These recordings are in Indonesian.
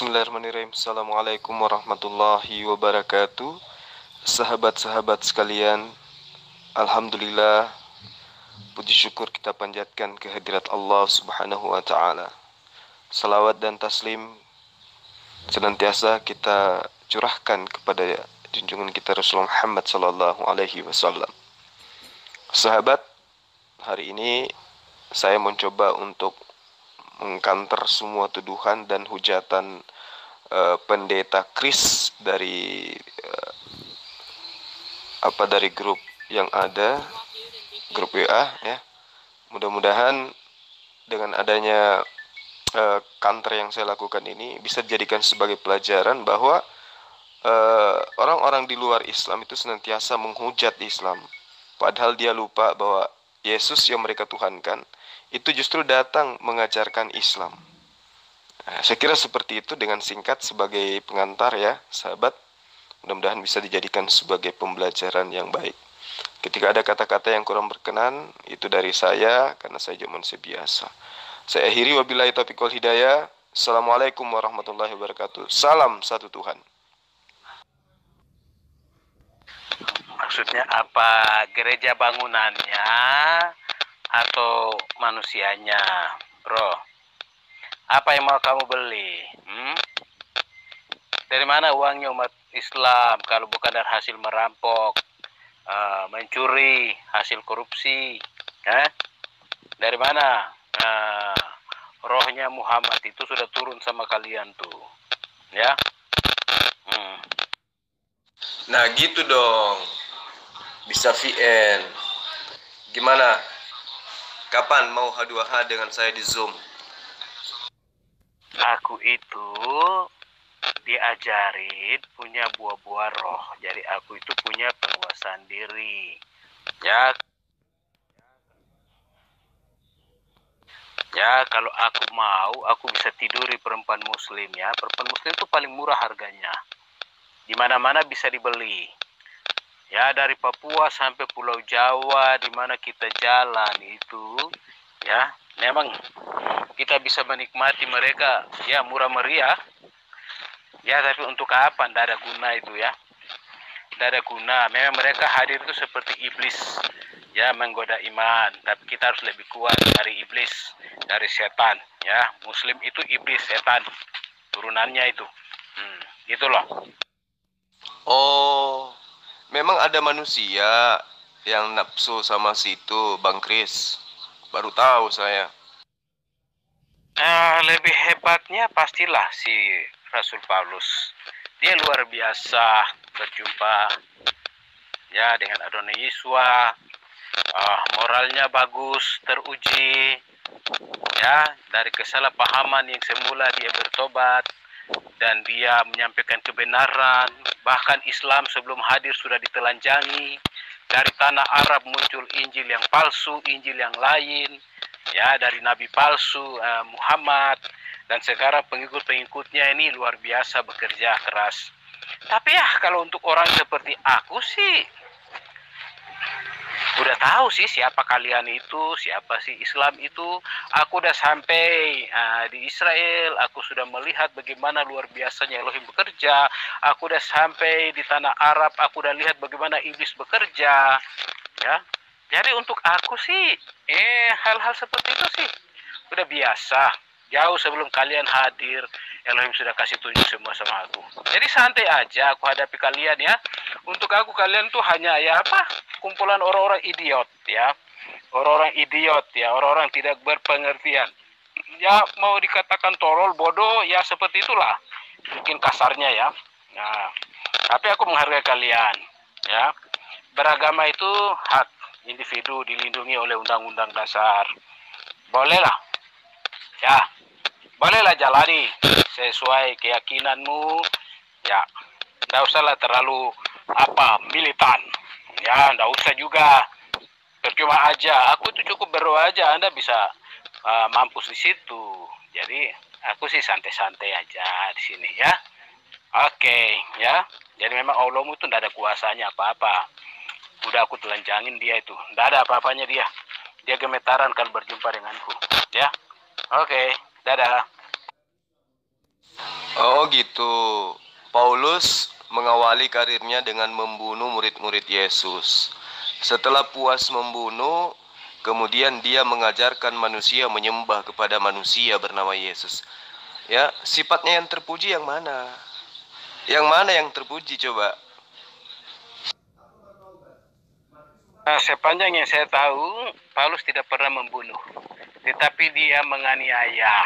Bismillahirrahmanirrahim. Assalamualaikum warahmatullahi wabarakatuh. Sahabat-sahabat sekalian, Alhamdulillah, puji syukur kita panjatkan kehadirat Allah Subhanahu wa ta'ala. Salawat dan taslim senantiasa kita curahkan kepada junjungan kita Rasulullah Muhammad sallallahu alaihi wasallam. Sahabat, hari ini saya mencoba untuk mengkanter semua tuduhan dan hujatan pendeta Kris dari dari grup yang ada, grup WA ya. Mudah-mudahan dengan adanya kanter yang saya lakukan ini bisa dijadikan sebagai pelajaran bahwa orang-orang di luar Islam itu senantiasa menghujat Islam, padahal dia lupa bahwa Yesus yang mereka tuhankan itu justru datang mengajarkan Islam. Nah, saya kira seperti itu dengan singkat sebagai pengantar ya, sahabat. Mudah-mudahan bisa dijadikan sebagai pembelajaran yang baik. Ketika ada kata-kata yang kurang berkenan, itu dari saya karena saya cuma manusia biasa. Saya akhiri, wabillahi taufiq wal hidayah. Assalamualaikum warahmatullahi wabarakatuh. Salam satu Tuhan. Maksudnya apa? Gereja bangunannya atau manusianya, bro? Apa yang mau kamu beli? Dari mana uangnya umat Islam kalau bukan dari hasil merampok, mencuri, hasil korupsi? Dari mana? Rohnya Muhammad itu sudah turun sama kalian tuh, ya? Nah gitu dong, bisa VN. Gimana? Kapan mau H2H dengan saya di Zoom? Aku itu diajarin punya buah-buah roh. Jadi aku itu punya penguasaan diri. Ya kalau aku mau, aku bisa tiduri perempuan muslim ya. Perempuan muslim itu paling murah harganya. Di mana-mana bisa dibeli. Ya dari Papua sampai Pulau Jawa, di mana kita jalan itu, ya memang kita bisa menikmati mereka, ya murah meriah. Ya tapi untuk apa? Tidak ada guna itu ya. Tidak ada guna. Memang mereka hadir itu seperti iblis, ya menggoda iman. Tapi kita harus lebih kuat dari iblis, dari setan. Ya Muslim itu iblis, setan, turunannya itu. Gitu loh. Oh, memang ada manusia yang nafsu sama situ, Bang Kris. Baru tahu saya. Lebih hebatnya pastilah si Rasul Paulus. Dia luar biasa berjumpa ya dengan Adonai Yesua. Moralnya bagus, teruji. Ya, dari kesalahpahaman yang semula dia bertobat dan dia menyampaikan kebenaran. Bahkan Islam sebelum hadir sudah ditelanjangi. Dari tanah Arab muncul Injil yang palsu, Injil yang lain. Ya, dari Nabi palsu Muhammad. Dan sekarang pengikut-pengikutnya ini luar biasa bekerja keras. Tapi ya kalau untuk orang seperti aku sih udah tahu sih siapa kalian itu, siapa sih Islam itu. Aku udah sampai di Israel, aku sudah melihat bagaimana luar biasanya Elohim bekerja. Aku udah sampai di tanah Arab, aku udah lihat bagaimana iblis bekerja. Ya, jadi untuk aku sih, hal-hal seperti itu sih udah biasa. Jauh sebelum kalian hadir, Elohim sudah kasih tunjuk semua sama aku. Jadi santai aja aku hadapi kalian ya. Untuk aku kalian tuh hanya ya apa? Kumpulan orang-orang idiot ya. Orang-orang idiot ya, orang-orang tidak berpengertian. Ya mau dikatakan tolol, bodoh, ya seperti itulah. Mungkin kasarnya ya. Nah, tapi aku menghargai kalian ya. Beragama itu hak individu dilindungi oleh undang-undang dasar. Bolehlah. Ya, bolehlah jalani sesuai keyakinanmu. Ya, tidak usahlah terlalu militan. Ya, tidak usah juga. Percuma aja. Aku itu cukup berdoa aja. Anda bisa mampus di situ. Jadi aku sih santai-santai aja di sini ya. Oke, ya. Jadi memang Allahmu itu tidak ada kuasanya apa-apa. Udah aku telanjangin dia itu. Tidak ada apa-apanya dia. Dia gemetaran kalau berjumpa denganku. Ya. Oke, dadah. Oh gitu. Paulus mengawali karirnya dengan membunuh murid-murid Yesus. Setelah puas membunuh, kemudian dia mengajarkan manusia menyembah kepada manusia bernama Yesus. Ya, sifatnya yang terpuji yang mana? Yang mana yang terpuji coba? Sepanjang yang saya tahu, Paulus tidak pernah membunuh, tetapi dia menganiaya.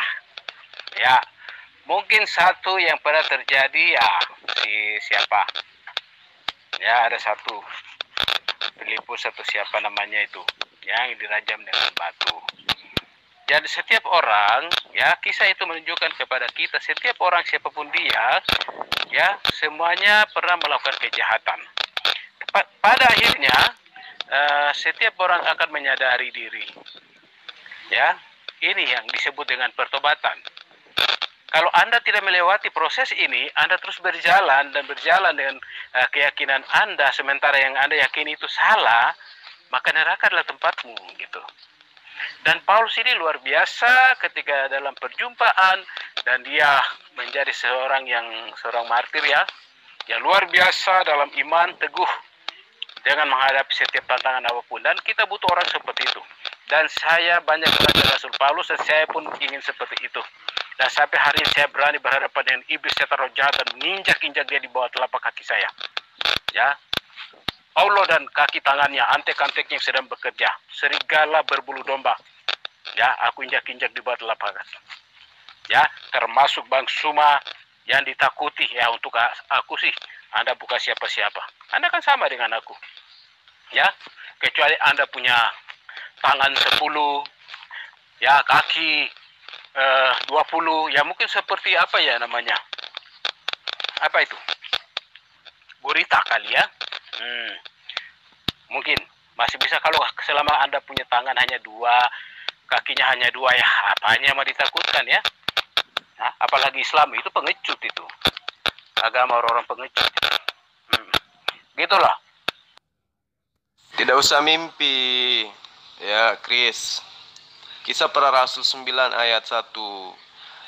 Ya, mungkin satu yang pernah terjadi ya siapa? Ya, ada satu Filipus atau siapa namanya itu yang dirajam dengan batu. Jadi setiap orang, ya kisah itu menunjukkan kepada kita setiap orang siapapun dia, ya semuanya pernah melakukan kejahatan. Pada akhirnya setiap orang akan menyadari diri. Ya, ini yang disebut dengan pertobatan. Kalau Anda tidak melewati proses ini, Anda terus berjalan dan berjalan dengan keyakinan Anda, sementara yang Anda yakini itu salah, maka neraka adalah tempatmu, gitu. Dan Paulus ini luar biasa ketika dalam perjumpaan, dan dia menjadi seorang martir ya luar biasa dalam iman teguh dengan menghadapi setiap tantangan apapun. Dan kita butuh orang seperti itu. Dan saya banyak belajar Rasul Paulus, dan saya pun ingin seperti itu. Dan sampai hari ini saya berani berhadapan dengan iblis, setan, roh jahat, dan menginjak-injak dia di bawah telapak kaki saya. Ya, Allah dan kaki tangannya, antek-anteknya yang sedang bekerja. Serigala berbulu domba. Ya, aku injak-injak di bawah telapak kaki. Ya, termasuk Bang Suma yang ditakuti. Ya, untuk aku sih, Anda bukan siapa-siapa. Anda kan sama dengan aku. Ya, kecuali Anda punya tangan 10, ya kaki 20, ya mungkin seperti apa ya namanya, apa itu, gurita kali ya. Mungkin masih bisa kalau selama Anda punya tangan hanya 2, kakinya hanya 2, ya apanya mau ditakutkan ya. Nah, apalagi Islam itu pengecut, itu agama orang-orang pengecut. Gitulah. Tidak usah mimpi. Ya, Chris. Kisah Para Rasul 9 ayat 1.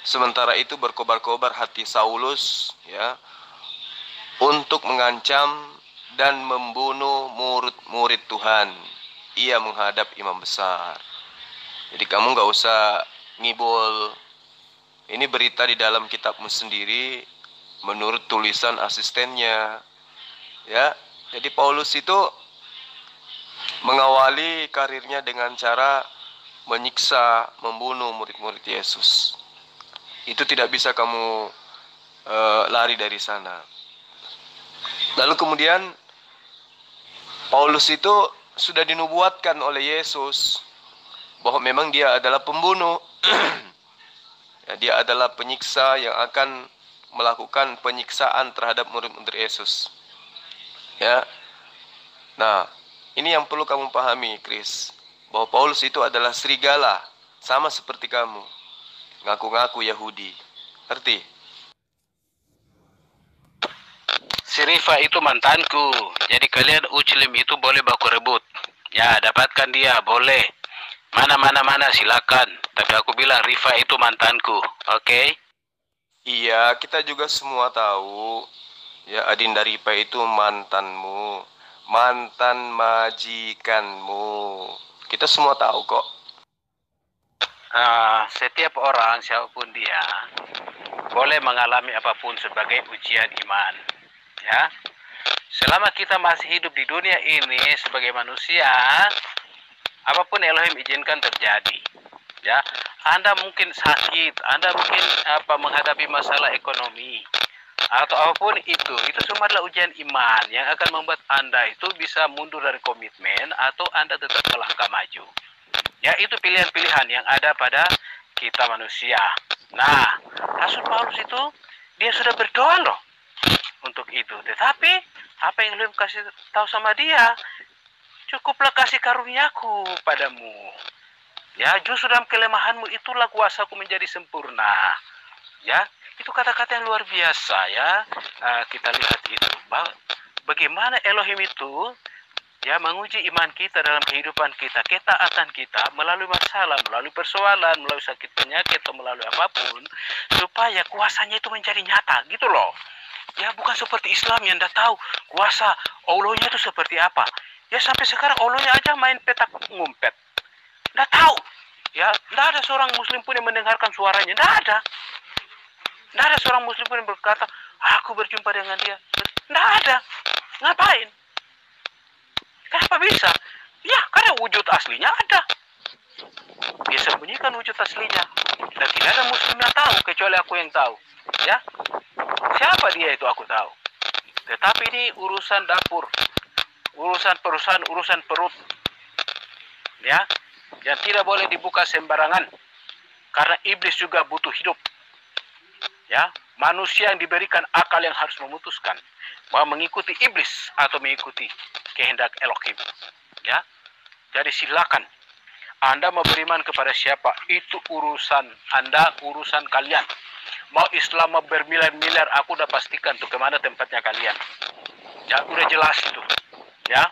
Sementara itu berkobar-kobar hati Saulus ya untuk mengancam dan membunuh murid-murid Tuhan. Ia menghadap imam besar. Jadi kamu gak usah ngibul. Ini berita di dalam kitabmu sendiri menurut tulisan asistennya. Ya, jadi Paulus itu mengawali karirnya dengan cara menyiksa, membunuh murid-murid Yesus. Itu tidak bisa kamu lari dari sana. Lalu kemudian Paulus itu sudah dinubuatkan oleh Yesus bahwa memang dia adalah pembunuh. Ya, dia adalah penyiksa yang akan melakukan penyiksaan terhadap murid-murid Yesus. Ya. Nah, ini yang perlu kamu pahami, Chris. Bahwa Paulus itu adalah serigala, sama seperti kamu. Ngaku-ngaku Yahudi. Ngerti? Si Rifa itu mantanku. Jadi kalian Uclim itu boleh baku rebut. Ya, dapatkan dia, boleh. Mana silakan. Tapi aku bilang Rifa itu mantanku. Oke? Iya, kita juga semua tahu. Ya, Adinda Rifa itu mantanmu. Mantan majikanmu. Kita semua tahu kok. Setiap orang, siapapun dia, boleh mengalami apapun sebagai ujian iman. Ya, selama kita masih hidup di dunia ini sebagai manusia, apapun Elohim izinkan terjadi. Ya, Anda mungkin sakit, Anda mungkin menghadapi masalah ekonomi, atau apapun itu semua adalah ujian iman yang akan membuat Anda itu bisa mundur dari komitmen atau Anda tetap melangkah maju. Ya, itu pilihan-pilihan yang ada pada kita manusia. Nah, Rasul Paulus itu dia sudah berdoa loh untuk itu. Tetapi apa yang Elohim kasih tahu sama dia, cukuplah kasih karuniaku padamu. Ya, justru dalam kelemahanmu itulah kuasaku menjadi sempurna. Ya, itu kata-kata yang luar biasa ya. Kita lihat itu. Bagaimana Elohim itu ya, menguji iman kita dalam kehidupan kita, ketaatan kita melalui masalah, melalui persoalan, melalui sakit penyakit atau melalui apapun, supaya kuasanya itu menjadi nyata, gitu loh. Ya, bukan seperti Islam yang tidak tahu kuasa Allahnya itu seperti apa. Ya, sampai sekarang Allahnya aja main petak ngumpet, tidak tahu. Ya, tidak ada seorang Muslim pun yang mendengarkan suaranya, tidak ada. Tidak ada seorang Muslim pun yang berkata, aku berjumpa dengan dia. Tidak ada. Ngapain? Kenapa bisa? Ya, karena wujud aslinya ada. Dia sembunyikan wujud aslinya. Dan tidak ada Muslim yang tahu, kecuali aku yang tahu. Ya, siapa dia itu aku tahu. Tetapi ini urusan dapur, urusan perusahaan, urusan perut. Ya, yang tidak boleh dibuka sembarangan. Karena iblis juga butuh hidup. Ya, manusia yang diberikan akal yang harus memutuskan bahwa mengikuti iblis atau mengikuti kehendak Elohim. Ya, jadi silakan Anda mau beriman kepada siapa, itu urusan Anda, urusan kalian. Mau Islam mau bermiliar-miliar, aku udah pastikan tuh kemana tempatnya kalian. Ya, udah jelas itu. Ya,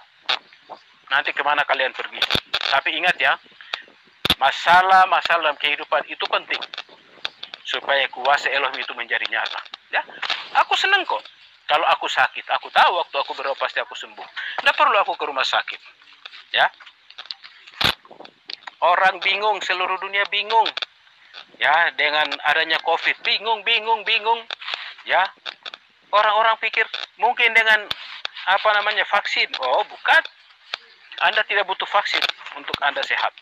nanti kemana kalian pergi. Tapi ingat ya, masalah-masalah dalam kehidupan itu penting supaya kuasa Elohim itu menjadi nyata. Ya, aku seneng kok. Kalau aku sakit, aku tahu waktu aku berobat pasti aku sembuh. Tidak perlu aku ke rumah sakit. Ya, orang bingung, seluruh dunia bingung. Ya, dengan adanya COVID, bingung. Ya, orang-orang pikir mungkin dengan vaksin. Oh, bukan. Anda tidak butuh vaksin untuk Anda sehat.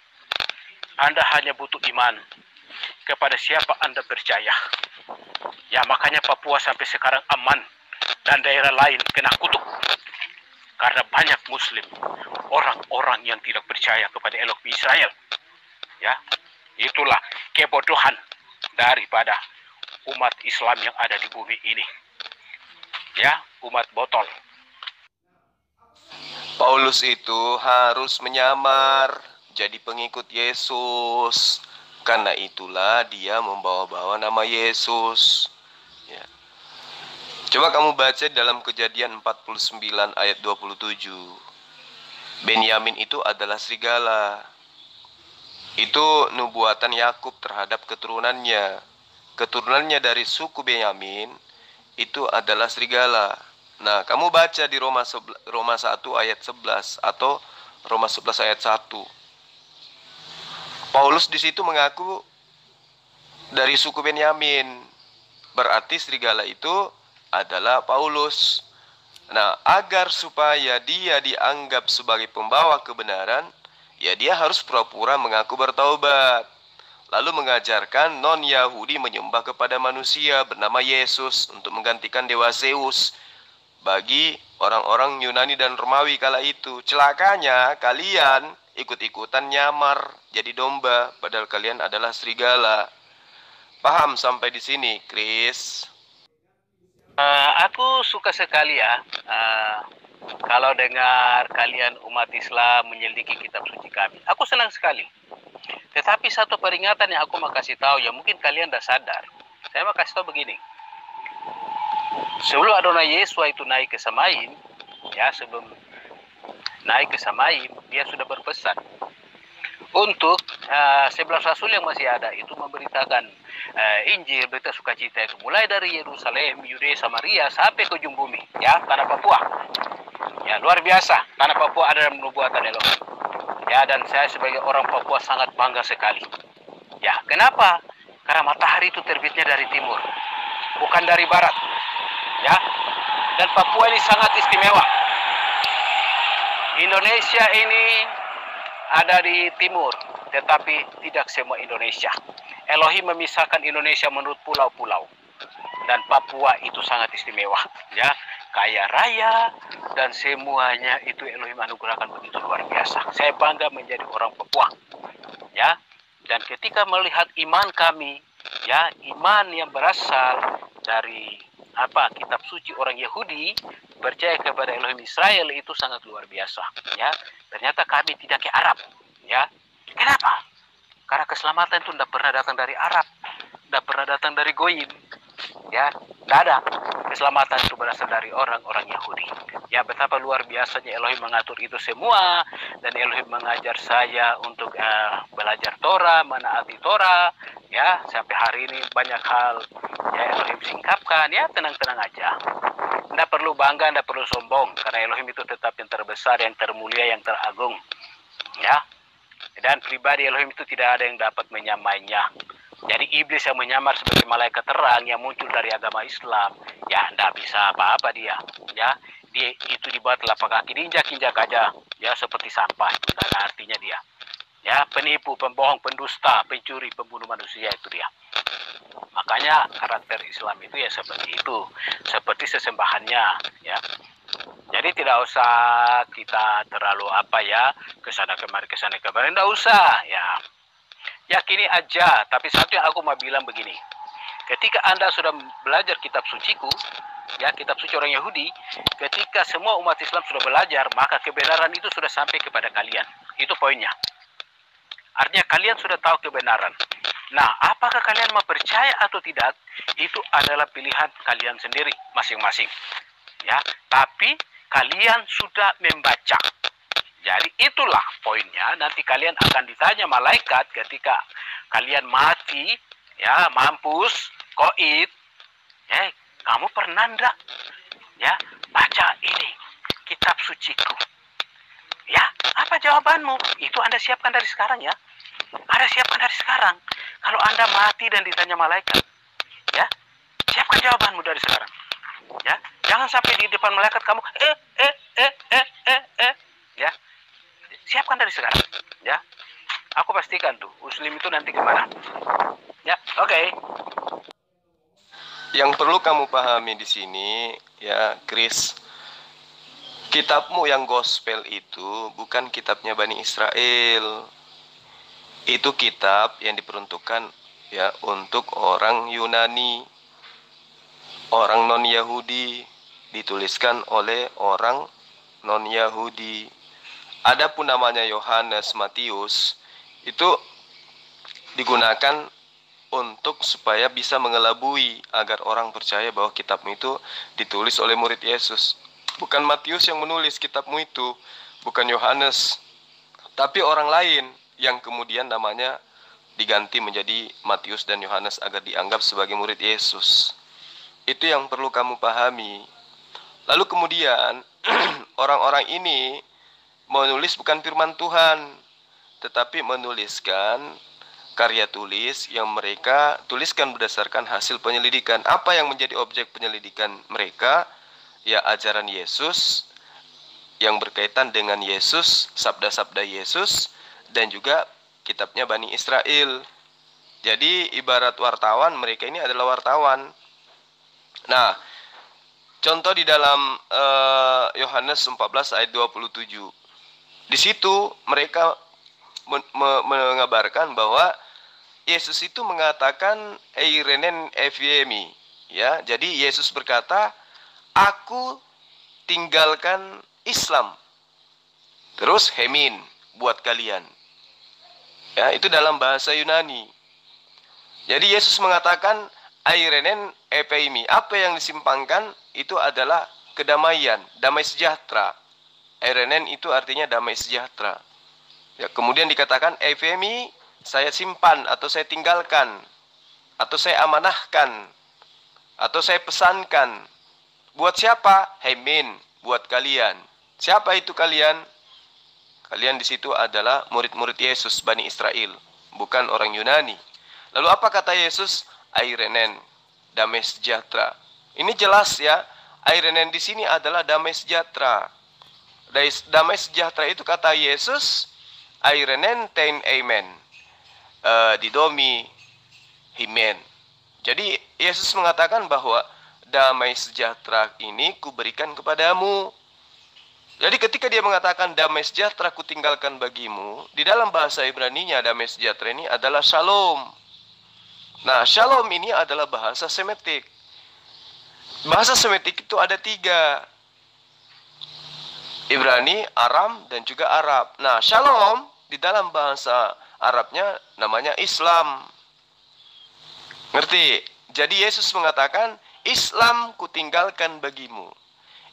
Anda hanya butuh iman kepada siapa Anda percaya. Ya, makanya Papua sampai sekarang aman dan daerah lain kena kutuk. Karena banyak Muslim, orang-orang yang tidak percaya kepada Elohim Israel. Ya, itulah kebodohan daripada umat Islam yang ada di bumi ini. Ya, umat botol. Paulus itu harus menyamar jadi pengikut Yesus. Karena itulah dia membawa-bawa nama Yesus. Ya. Coba kamu baca dalam Kejadian 49 ayat 27. Benyamin itu adalah serigala. Itu nubuatan Yakub terhadap keturunannya. Keturunannya dari suku Benyamin itu adalah serigala. Nah, kamu baca di Roma 1 ayat 11 atau Roma 11 ayat 1. Paulus di situ mengaku dari suku Benyamin. Berarti serigala itu adalah Paulus. Nah, agar supaya dia dianggap sebagai pembawa kebenaran, ya dia harus pura-pura mengaku bertaubat. Lalu mengajarkan non-Yahudi menyembah kepada manusia bernama Yesus untuk menggantikan dewa Zeus bagi orang-orang Yunani dan Romawi kala itu. Celakanya kalian ikut-ikutan nyamar jadi domba, padahal kalian adalah serigala. Paham sampai di sini, Chris? Aku suka sekali ya kalau dengar kalian umat Islam menyelidiki kitab suci kami. Aku senang sekali. Tetapi satu peringatan yang aku mau kasih tahu, ya mungkin kalian sudah sadar. Saya mau kasih tahu begini. Sebelum Adonai Yesus itu naik ke Samaim, ya sebelum naik ke Samaim, dia sudah berpesan untuk 11 rasul yang masih ada itu memberitakan Injil, berita sukacita itu mulai dari Yerusalem, Yudea, Samaria sampai ke ujung bumi, ya, tanah Papua. Ya, luar biasa, tanah Papua ada dalam nubuatan Elohim. Ya, dan saya sebagai orang Papua sangat bangga sekali. Ya, kenapa? Karena matahari itu terbitnya dari timur, bukan dari barat. Ya, dan Papua ini sangat istimewa. Indonesia ini ada di timur, tetapi tidak semua Indonesia. Elohim memisahkan Indonesia menurut pulau-pulau. Dan Papua itu sangat istimewa. Ya, kaya raya, dan semuanya itu Elohim anugerahkan begitu luar biasa. Saya bangga menjadi orang Papua. Ya, dan ketika melihat iman kami, ya, iman yang berasal dari kitab suci orang Yahudi, percaya kepada Elohim Israel, itu sangat luar biasa. Ya, ternyata kami tidak ke Arab. Ya, kenapa? Karena keselamatan itu tidak pernah datang dari Arab, tidak pernah datang dari Goyim. Ya, tidak ada. Keselamatan itu berasal dari orang-orang Yahudi. Ya, betapa luar biasanya Elohim mengatur itu semua, dan Elohim mengajar saya untuk belajar Torah, menaati Torah. Ya, sampai hari ini banyak hal ya Elohim singkapkan. Ya, tenang-tenang aja. Tidak perlu bangga, tidak perlu sombong, karena Elohim itu tetap yang terbesar, yang termulia, yang teragung. Ya, dan pribadi Elohim itu tidak ada yang dapat menyamainya. Jadi iblis yang menyamar sebagai malaikat terang yang muncul dari agama Islam, ya tidak bisa apa-apa dia. Ya, dia itu dibuat telapak kaki, diinjak-injak aja, ya seperti sampah. Tidak ada artinya dia. Ya, penipu, pembohong, pendusta, pencuri, pembunuh manusia itu dia. Makanya karakter Islam itu ya seperti itu, seperti sesembahannya. Ya, jadi tidak usah kita terlalu kesana kemari, tidak usah ya. Yakini aja, tapi satu yang aku mau bilang begini. Ketika Anda sudah belajar kitab suciku, ya kitab suci orang Yahudi, ketika semua umat Islam sudah belajar, maka kebenaran itu sudah sampai kepada kalian. Itu poinnya. Artinya kalian sudah tahu kebenaran. Nah, apakah kalian mau percaya atau tidak, itu adalah pilihan kalian sendiri masing-masing. Ya, tapi kalian sudah membaca. Jadi itulah poinnya, nanti kalian akan ditanya malaikat ketika kalian mati, ya mampus, koid, ya kamu pernah enggak, ya baca ini, kitab suciku. Ya, apa jawabanmu? Itu Anda siapkan dari sekarang ya. Anda siapkan dari sekarang. Kalau Anda mati dan ditanya malaikat, ya siapkan jawabanmu dari sekarang. Ya, jangan sampai di depan malaikat kamu, ya. Siapkan dari sekarang, ya. Aku pastikan tuh, Muslim itu nanti kemana. Ya, oke. Yang perlu kamu pahami di sini, ya, Chris, kitabmu yang gospel itu bukan kitabnya Bani Israel. Itu kitab yang diperuntukkan ya untuk orang Yunani, orang non-Yahudi, dituliskan oleh orang non-Yahudi. Adapun namanya Yohanes, Matius, itu digunakan untuk supaya bisa mengelabui agar orang percaya bahwa kitabmu itu ditulis oleh murid Yesus. Bukan Matius yang menulis kitabmu itu, bukan Yohanes, tapi orang lain yang kemudian namanya diganti menjadi Matius dan Yohanes agar dianggap sebagai murid Yesus. Itu yang perlu kamu pahami. Lalu kemudian orang-orang ini menulis bukan firman Tuhan, tetapi menuliskan karya tulis yang mereka tuliskan berdasarkan hasil penyelidikan. Apa yang menjadi objek penyelidikan mereka? Ya, ajaran Yesus yang berkaitan dengan Yesus, sabda-sabda Yesus, dan juga kitabnya Bani Israel. Jadi ibarat wartawan, mereka ini adalah wartawan. Nah, contoh di dalam Yohanes 14 ayat 27. Di situ mereka mengabarkan bahwa Yesus itu mengatakan eirenen eviemi, ya. Jadi Yesus berkata, aku tinggalkan Islam, terus hemin buat kalian. Ya, itu dalam bahasa Yunani. Jadi Yesus mengatakan eirenen epeimi, apa yang disimpangkan itu adalah kedamaian, damai sejahtera. Eirenen itu artinya damai sejahtera. Ya, kemudian dikatakan ephemi, saya simpan atau saya tinggalkan, atau saya amanahkan, atau saya pesankan. Buat siapa? Hemin, buat kalian. Siapa itu kalian? Kalian di situ adalah murid-murid Yesus, Bani Israel, bukan orang Yunani. Lalu apa kata Yesus? Eirenen, damai sejahtera. Ini jelas ya, eirenen di sini adalah damai sejahtera. Damai sejahtera itu kata Yesus, eirenen tein amen, didomi himen. Jadi Yesus mengatakan bahwa damai sejahtera ini kuberikan kepadamu. Jadi ketika dia mengatakan damai sejahtera kutinggalkan bagimu, di dalam bahasa Ibraninya damai sejahtera ini adalah shalom. Nah, shalom ini adalah bahasa Semitik. Bahasa Semitik itu ada 3. Ibrani, Aram, dan juga Arab. Nah, shalom di dalam bahasa Arabnya namanya Islam. Ngerti? Jadi Yesus mengatakan, Islam kutinggalkan bagimu,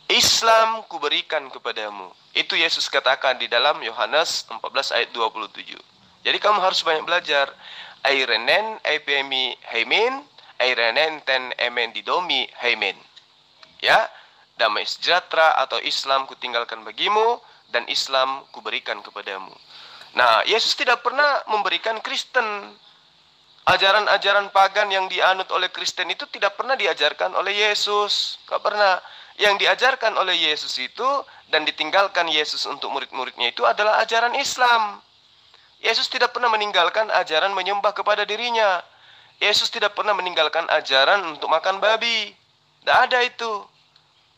Islam kuberikan kepadamu. Itu Yesus katakan di dalam Yohanes 14 ayat 27. Jadi kamu harus banyak belajar. Airenen epemi heimin, airenen ten emen didomi heimin. Ya, damai sejahtera atau Islam kutinggalkan bagimu dan Islam kuberikan kepadamu. Nah, Yesus tidak pernah memberikan Kristen. Ajaran-ajaran pagan yang dianut oleh Kristen itu tidak pernah diajarkan oleh Yesus. Tidak pernah. Yang diajarkan oleh Yesus itu dan ditinggalkan Yesus untuk murid-muridnya itu adalah ajaran Islam. Yesus tidak pernah meninggalkan ajaran menyembah kepada dirinya. Yesus tidak pernah meninggalkan ajaran untuk makan babi. Tidak ada itu.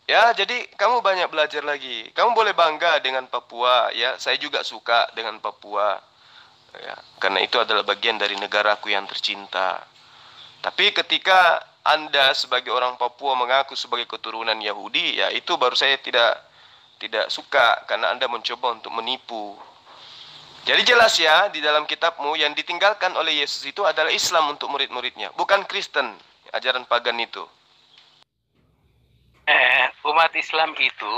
Ya, jadi kamu banyak belajar lagi. Kamu boleh bangga dengan Papua, ya. Saya juga suka dengan Papua. Ya, karena itu adalah bagian dari negaraku yang tercinta. Tapi ketika Anda sebagai orang Papua mengaku sebagai keturunan Yahudi, ya itu baru saya tidak suka karena Anda mencoba untuk menipu. Jadi jelas ya, di dalam kitabmu yang ditinggalkan oleh Yesus itu adalah Islam untuk murid-muridnya, bukan Kristen, ajaran pagan itu. Umat Islam itu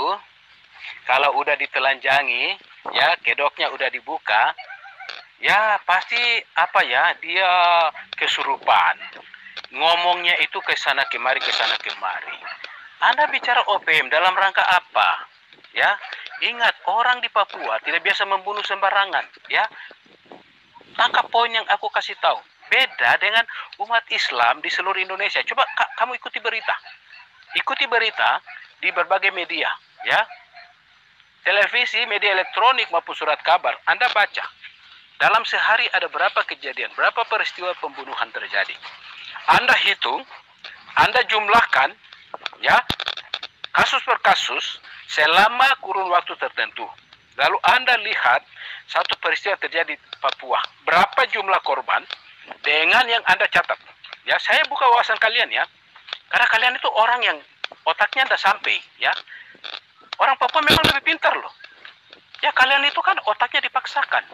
kalau udah ditelanjangi, ya kedoknya udah dibuka, ya pasti apa ya, dia kesurupan. Ngomongnya itu ke sana kemari, ke sana kemari. Anda bicara OPM dalam rangka apa? Ya, ingat orang di Papua tidak biasa membunuh sembarangan, ya. Tangkap poin yang aku kasih tahu. Beda dengan umat Islam di seluruh Indonesia. Coba kamu ikuti berita. Ikuti berita di berbagai media, ya. Televisi, media elektronik maupun surat kabar. Anda baca. Dalam sehari ada berapa kejadian, berapa peristiwa pembunuhan terjadi. Anda hitung, Anda jumlahkan, ya, kasus per kasus selama kurun waktu tertentu. Lalu Anda lihat satu peristiwa terjadi di Papua. Berapa jumlah korban dengan yang Anda catat. Ya, saya buka wawasan kalian ya. Karena kalian itu orang yang otaknya Anda sampai, ya. Orang Papua memang lebih pintar loh. Ya, kalian itu kan otaknya dipaksakan.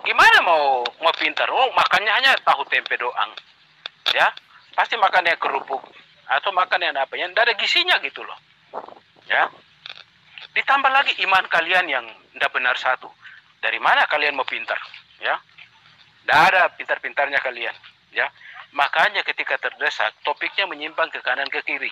Gimana mau pintar? Oh, makannya hanya tahu tempe doang. Ya, pasti makannya kerupuk atau makan yang apa yang tidak ada gizinya gitu loh. Ya. Ditambah lagi iman kalian yang tidak benar satu. Dari mana kalian mau pintar? Ya. Tidak ada pintar-pintarnya kalian, ya. Makanya ketika terdesak, topiknya menyimpang ke kanan ke kiri.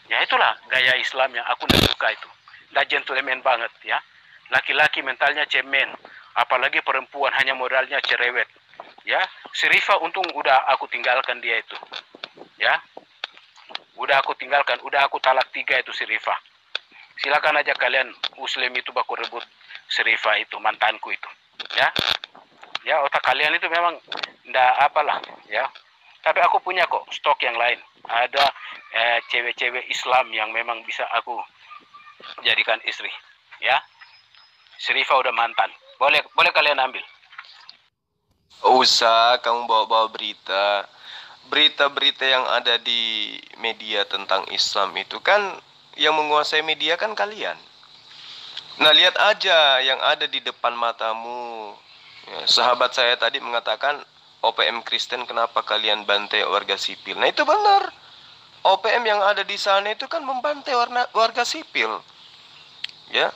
Ya itulah gaya Islam yang aku tidak suka itu. Tidak gentleman banget, ya. Laki-laki mentalnya cemen, apalagi perempuan hanya modalnya cerewet. Ya, si Rifa untung udah aku tinggalkan dia itu. Ya. Udah aku tinggalkan, udah aku talak 3 itu si Rifa. Silakan aja kalian Muslim itu baku rebut si Rifa itu, mantanku itu. Ya. Ya, otak kalian itu memang ndak apalah, ya. Tapi aku punya kok stok yang lain. Ada cewek-cewek Islam yang memang bisa aku jadikan istri, ya. Serifa udah mantan. Boleh kalian ambil. Usah kamu bawa-bawa berita. Berita-berita yang ada di media tentang Islam itu kan yang menguasai media kan kalian. Nah, lihat aja yang ada di depan matamu. Ya, sahabat saya tadi mengatakan OPM Kristen kenapa kalian bantai warga sipil. Nah, itu benar. OPM yang ada di sana itu kan membantai warga sipil. Ya.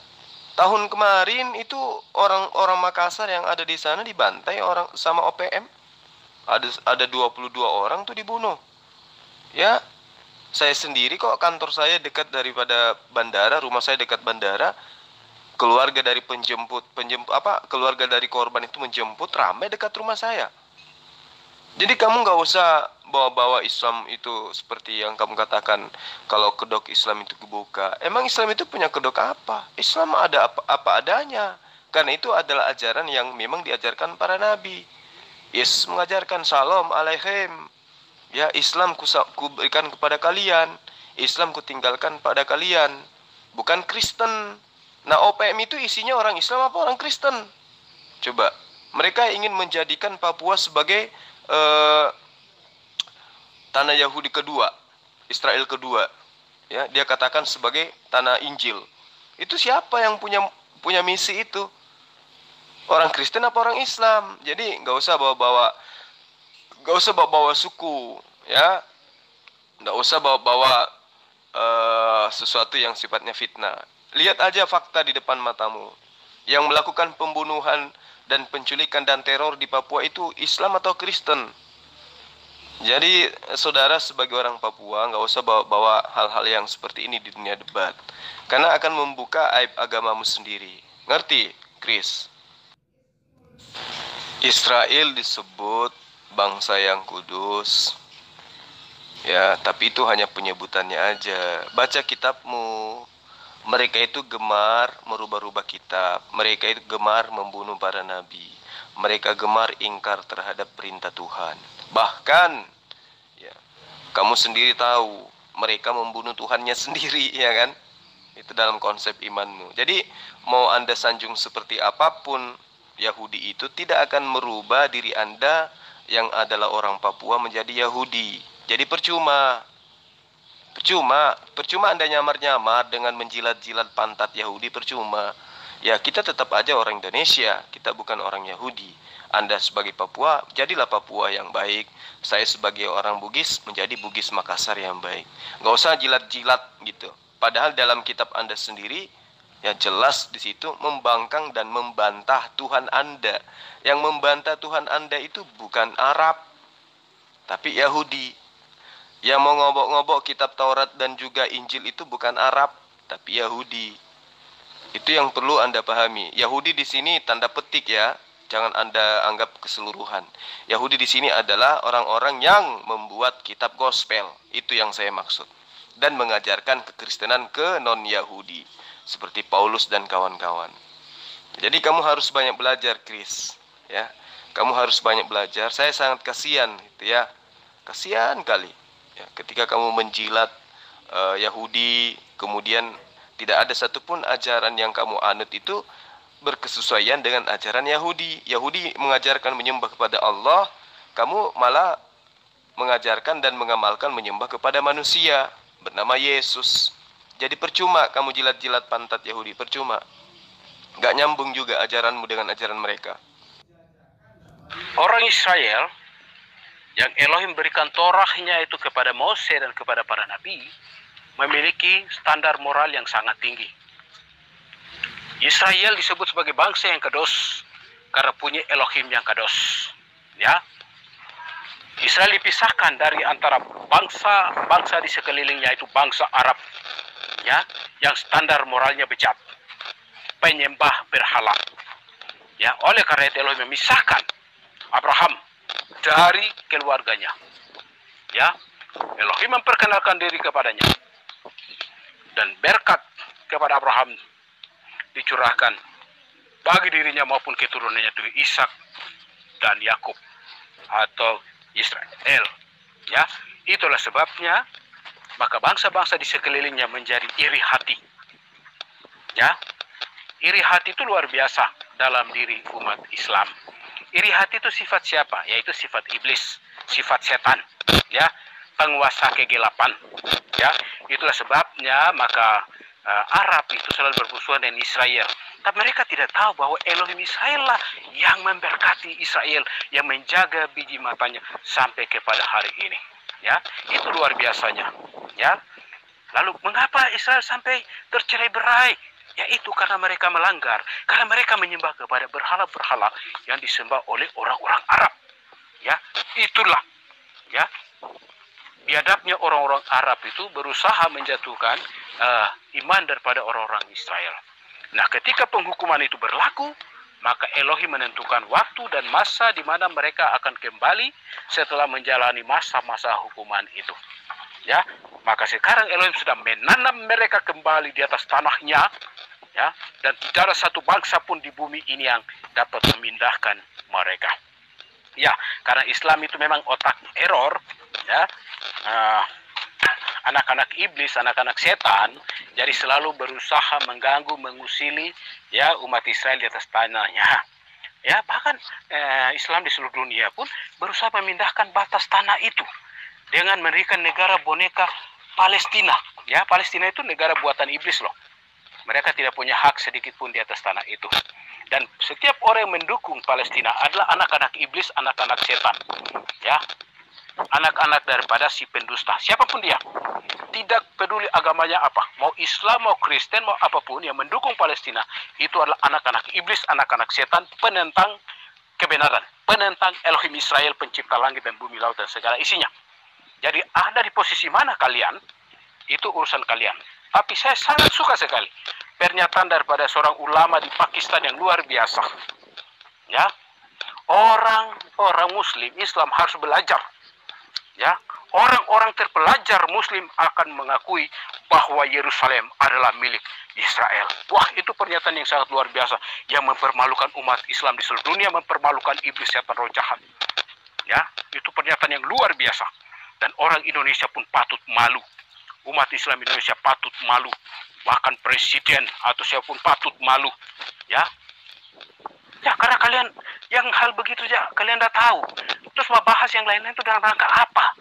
Tahun kemarin itu orang-orang Makassar yang ada di sana dibantai orang sama OPM. Ada 22 orang tuh dibunuh. Ya. Saya sendiri kok, kantor saya dekat daripada bandara, rumah saya dekat bandara. Keluarga dari keluarga dari korban itu menjemput, ramai dekat rumah saya. Jadi kamu nggak usah bawa-bawa Islam itu seperti yang kamu katakan, kalau kedok Islam itu kebuka. Emang Islam itu punya kedok apa? Islam ada apa adanya. Karena itu adalah ajaran yang memang diajarkan para nabi. Yesus mengajarkan salam alaihim. Ya, Islam ku berikan kepada kalian, Islam ku tinggalkan pada kalian, bukan Kristen. Nah, OPM itu isinya orang Islam apa orang Kristen? Coba, mereka ingin menjadikan Papua sebagai tanah Yahudi kedua, Israel kedua. Ya, dia katakan sebagai tanah Injil. Itu siapa yang punya misi itu? Orang Kristen apa orang Islam? Jadi nggak usah bawa-bawa suku, ya. Nggak usah bawa-bawa sesuatu yang sifatnya fitnah. Lihat aja fakta di depan matamu. Yang melakukan pembunuhan dan penculikan dan teror di Papua itu Islam atau Kristen? Jadi saudara sebagai orang Papua nggak usah bawa-bawa hal-hal yang seperti ini di dunia debat, karena akan membuka aib agamamu sendiri. Ngerti, Chris? Israel disebut bangsa yang kudus. Ya, tapi itu hanya penyebutannya aja. Baca kitabmu. Mereka itu gemar merubah-rubah kitab. Mereka itu gemar membunuh para nabi. Mereka gemar ingkar terhadap perintah Tuhan. Bahkan, ya, kamu sendiri tahu, mereka membunuh Tuhannya sendiri, ya kan? Itu dalam konsep imanmu. Jadi, mau Anda sanjung seperti apapun, Yahudi itu tidak akan merubah diri Anda yang adalah orang Papua menjadi Yahudi. Jadi percuma Anda nyamar-nyamar dengan menjilat-jilat pantat Yahudi, percuma. Ya, kita tetap aja orang Indonesia, kita bukan orang Yahudi. Anda sebagai Papua, jadilah Papua yang baik. Saya sebagai orang Bugis, menjadi Bugis Makassar yang baik. Nggak usah jilat-jilat gitu. Padahal dalam kitab Anda sendiri, ya jelas di situ membangkang dan membantah Tuhan Anda. Yang membantah Tuhan Anda itu bukan Arab, tapi Yahudi. Yang mau ngobok-ngobok kitab Taurat dan juga Injil itu bukan Arab, tapi Yahudi. Itu yang perlu Anda pahami. Yahudi di sini tanda petik ya, jangan Anda anggap keseluruhan. Yahudi di sini adalah orang-orang yang membuat kitab gospel. Itu yang saya maksud. Dan mengajarkan kekristenan ke non-Yahudi, seperti Paulus dan kawan-kawan. Jadi kamu harus banyak belajar, Chris. Ya, kamu harus banyak belajar. Saya sangat kasihan, gitu ya. Kasihan kali. Ya, ketika kamu menjilat Yahudi, kemudian tidak ada satupun ajaran yang kamu anut itu berkesesuaian dengan ajaran Yahudi. Yahudi mengajarkan menyembah kepada Allah, kamu malah mengajarkan dan mengamalkan menyembah kepada manusia bernama Yesus. Jadi percuma kamu jilat-jilat pantat Yahudi, percuma. Gak nyambung juga ajaranmu dengan ajaran mereka. Orang Israel yang Elohim berikan Torahnya itu kepada Mose dan kepada para nabi, memiliki standar moral yang sangat tinggi. Israel disebut sebagai bangsa yang kados karena punya Elohim yang kados. Ya, Israel dipisahkan dari antara bangsa-bangsa di sekelilingnya, itu bangsa Arab, ya, yang standar moralnya bejat, penyembah berhala. Ya, oleh karena itu Elohim memisahkan Abraham dari keluarganya. Ya, Elohim memperkenalkan diri kepadanya, dan berkat kepada Abraham dicurahkan bagi dirinya maupun keturunannya, itu Ishak dan Yakub atau Israel. Ya, itulah sebabnya maka bangsa-bangsa di sekelilingnya menjadi iri hati. Ya, iri hati itu luar biasa dalam diri umat Islam. Iri hati itu sifat siapa? Yaitu sifat iblis, sifat setan, ya, penguasa kegelapan. Ya, itulah sebabnya maka Arab itu selalu bermusuhan dengan Israel. Tapi mereka tidak tahu bahwa Elohim Israel lah yang memberkati Israel, yang menjaga biji matanya sampai kepada hari ini. Ya, itu luar biasanya. Ya, lalu mengapa Israel sampai tercerai-berai? Yaitu karena mereka melanggar, karena mereka menyembah kepada berhala-berhala yang disembah oleh orang-orang Arab. Ya, itulah, ya, biadabnya orang-orang Arab itu berusaha menjatuhkan iman daripada orang-orang Israel. Nah, ketika penghukuman itu berlaku, maka Elohim menentukan waktu dan masa di mana mereka akan kembali setelah menjalani masa-masa hukuman itu. Ya, maka sekarang Elohim sudah menanam mereka kembali di atas tanahnya, ya, dan tidak ada satu bangsa pun di bumi ini yang dapat memindahkan mereka. Ya, karena Islam itu memang otak error, ya, anak-anak iblis, anak-anak setan, jadi selalu berusaha mengganggu, mengusili, ya, umat Israel di atas tanahnya. Ya, bahkan Islam di seluruh dunia pun berusaha memindahkan batas tanah itu dengan mendirikan negara boneka Palestina. Ya, Palestina itu negara buatan iblis loh. Mereka tidak punya hak sedikit pun di atas tanah itu. Dan setiap orang yang mendukung Palestina adalah anak-anak iblis, anak-anak setan. Ya, anak-anak daripada si pendusta, siapapun dia, tidak peduli agamanya apa, mau Islam, mau Kristen, mau apapun yang mendukung Palestina, itu adalah anak-anak iblis, anak-anak setan, penentang kebenaran, penentang Elohim Israel, pencipta langit dan bumi, laut dan segala isinya. Jadi ada di posisi mana kalian, itu urusan kalian. Tapi saya sangat suka sekali pernyataan daripada seorang ulama di Pakistan yang luar biasa. Ya, orang Muslim Islam harus belajar. Ya, orang-orang terpelajar Muslim akan mengakui bahwa Yerusalem adalah milik Israel. Wah, itu pernyataan yang sangat luar biasa, yang mempermalukan umat Islam di seluruh dunia, mempermalukan iblis, setan, roh jahat. Ya, itu pernyataan yang luar biasa. Dan orang Indonesia pun patut malu. Umat Islam Indonesia patut malu, bahkan presiden atau siapapun patut malu, ya. Ya, karena kalian yang hal begitu ya kalian udah tahu. Terus mau bahas yang lain-lain itu dalam rangka apa?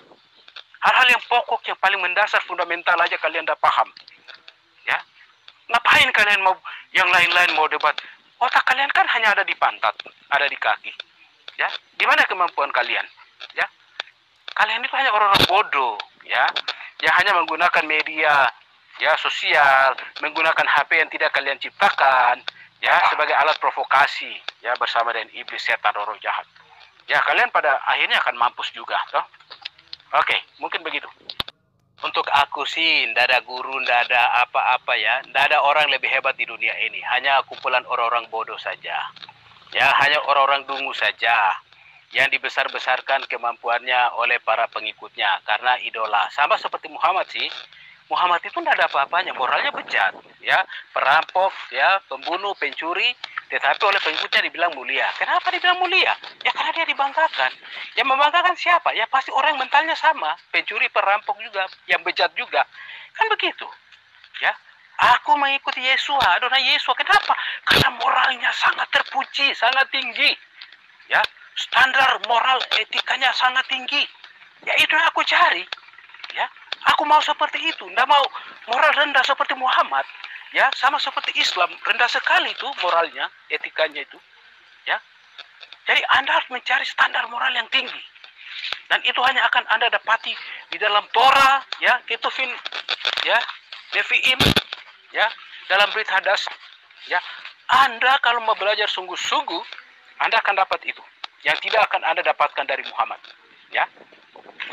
Hal-hal yang pokok, yang paling mendasar, fundamental aja kalian udah paham, ya. Ngapain kalian mau yang lain-lain mau debat? Otak kalian kan hanya ada di pantat, ada di kaki, ya. Di mana kemampuan kalian, ya? Kalian itu hanya orang-orang bodoh, ya, yang hanya menggunakan media, ya, sosial, menggunakan HP yang tidak kalian ciptakan, ya, sebagai alat provokasi, ya, bersama dengan iblis, setan, roh jahat. Ya, kalian pada akhirnya akan mampus juga, toh. Oke, mungkin begitu. Untuk aku sih, ndak ada guru, ndak ada apa-apa, ya, ndak ada orang lebih hebat di dunia ini. Hanya kumpulan orang-orang bodoh saja, ya, hanya orang-orang dungu saja yang dibesar-besarkan kemampuannya oleh para pengikutnya karena idola. Sama seperti Muhammad sih. Muhammad itu tidak ada apa-apanya, moralnya bejat, ya, perampok, ya, pembunuh, pencuri, tetapi oleh pengikutnya dibilang mulia. Kenapa dibilang mulia? Ya karena dia dibanggakan. Yang membanggakan siapa? Ya pasti orang yang mentalnya sama, pencuri, perampok juga, yang bejat juga. Kan begitu, ya. Aku mengikuti Yesus, Adonai Yesus. Kenapa? Karena moralnya sangat terpuji, sangat tinggi, ya. Standar moral etikanya sangat tinggi. Ya itu yang aku cari. Ya, aku mau seperti itu. Nggak mau moral rendah seperti Muhammad. Ya, sama seperti Islam, rendah sekali itu moralnya, etikanya itu. Ya. Jadi Anda harus mencari standar moral yang tinggi. Dan itu hanya akan Anda dapati di dalam Torah, ya, Ketuvim, ya, Nevi'im, ya, dalam Brit Hadas. Ya. Anda kalau mau belajar sungguh-sungguh, Anda akan dapat itu. Yang tidak akan Anda dapatkan dari Muhammad, ya.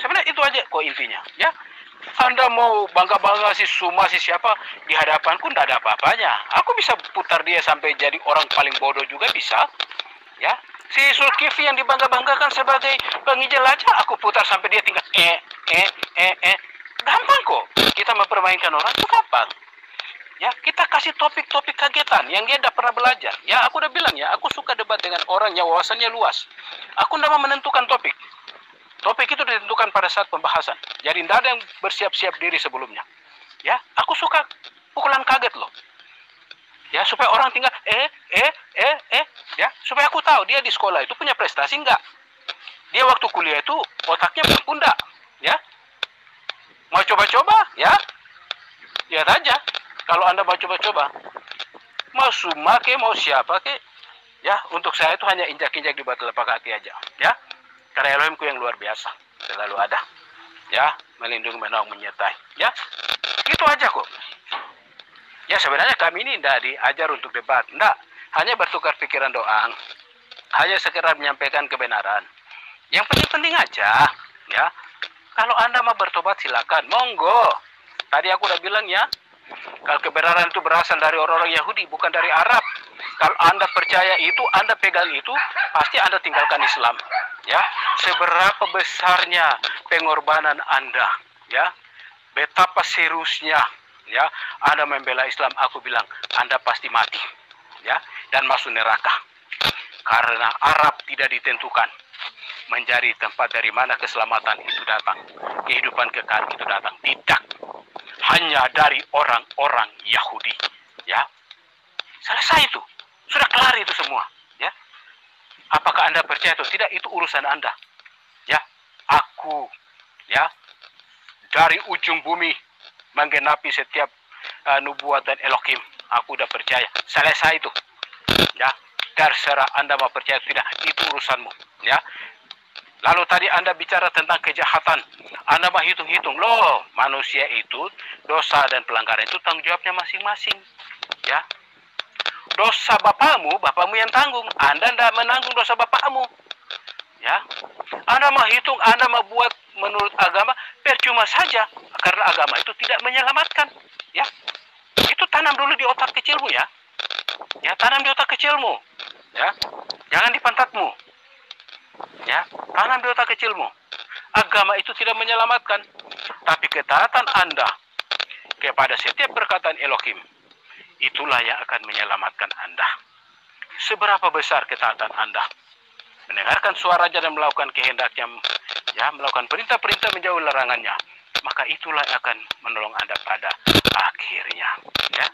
Sebenarnya itu aja kok intinya, ya. Anda mau bangga-bangga si Suma si siapa di hadapanku tidak ada apa-apanya. Aku bisa putar dia sampai jadi orang paling bodoh juga bisa, ya. Si Zulkifli yang dibangga-banggakan sebagai pengijil aja aku putar sampai dia tinggal gampang kok. Kita mempermainkan orang itu gampang. Ya, kita kasih topik-topik kagetan yang dia tidak pernah belajar. Ya, aku udah bilang ya, aku suka debat dengan orang yang wawasannya luas. Aku tidak mau menentukan topik. Topik itu ditentukan pada saat pembahasan. Jadi tidak ada yang bersiap-siap diri sebelumnya. Ya, aku suka pukulan kaget loh. Ya, supaya orang tinggal ya, supaya aku tahu dia di sekolah itu punya prestasi enggak. Dia waktu kuliah itu otaknya mampu enggak, ya. Mau coba-coba, ya. Lihat aja. Kalau Anda mau coba-coba, mau Suma ke, mau siapa ke, ya, untuk saya itu hanya injak-injak di batu telapak kaki aja, ya. Karena Elohimku yang luar biasa, selalu ada, ya, melindungi, menolong, menyertai, ya. Itu aja kok. Ya, sebenarnya kami ini tidak diajar untuk debat, tidak. Hanya bertukar pikiran doang, hanya sekedar menyampaikan kebenaran. Yang penting-penting aja, ya. Kalau Anda mau bertobat silakan, monggo. Tadi aku udah bilang ya. Kalau kebenaran itu berasal dari orang-orang Yahudi, bukan dari Arab. Kalau Anda percaya itu, Anda pegang itu, pasti Anda tinggalkan Islam. Ya, seberapa besarnya pengorbanan Anda, ya, betapa seriusnya, ya, Anda membela Islam, aku bilang Anda pasti mati, ya, dan masuk neraka. Karena Arab tidak ditentukan menjadi tempat dari mana keselamatan itu datang, kehidupan kekal itu datang. Tidak. Hanya dari orang-orang Yahudi, ya. Selesai itu, sudah kelar itu semua, ya. Apakah Anda percaya atau tidak itu urusan Anda, ya. Aku, ya, dari ujung bumi menggenapi setiap nubuatan Elohim, aku udah percaya. Selesai itu, ya. Terserah Anda mau percaya atau tidak, itu urusanmu, ya. Lalu tadi Anda bicara tentang kejahatan. Anda mah hitung-hitung. Loh, manusia itu dosa dan pelanggaran itu tanggung jawabnya masing-masing. Ya. Dosa bapakmu yang tanggung. Anda tidak menanggung dosa bapakmu. Ya. Anda mau hitung, Anda mau buat menurut agama, percuma saja. Karena agama itu tidak menyelamatkan. Ya. Itu tanam dulu di otak kecilmu ya. Ya, tanam di otak kecilmu. Ya. Jangan di pantatmu. Ya, tanam di otak kecilmu. Agama itu tidak menyelamatkan, tapi ketaatan Anda kepada setiap perkataan Elohim, itulah yang akan menyelamatkan Anda. Seberapa besar ketaatan Anda mendengarkan suaranya dan melakukan kehendaknya, ya, melakukan perintah-perintah menjauh larangannya, maka itulah yang akan menolong Anda pada akhirnya. Ya,